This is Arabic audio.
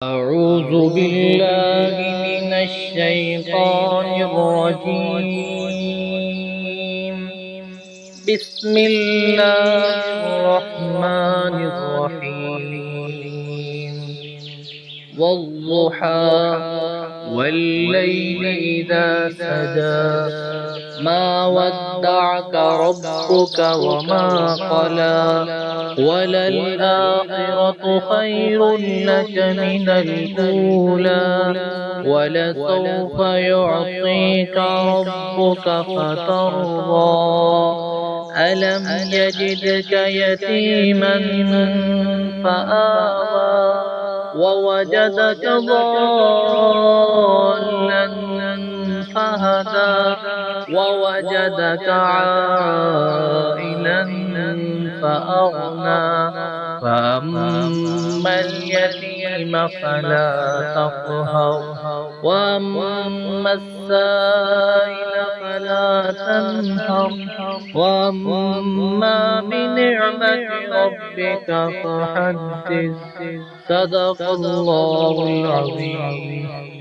أعوذ بالله من الشيطان الرجيم. بسم الله الرحمن الرحيم. والضحى والليل إذا سجى ما ودعك ربك وما قلى وللآخرة خير لك من الأولى ولسوف يعطيك ربك فترضى ألم يجدك يتيما فآوى ووجدك ضالا فهدى ووجدك عائلا فأغنى فأما اليتيم فلا تقهر وأما السائل فلا تنهر وأما بنعمة ربك فحدث. صدق الله العظيم.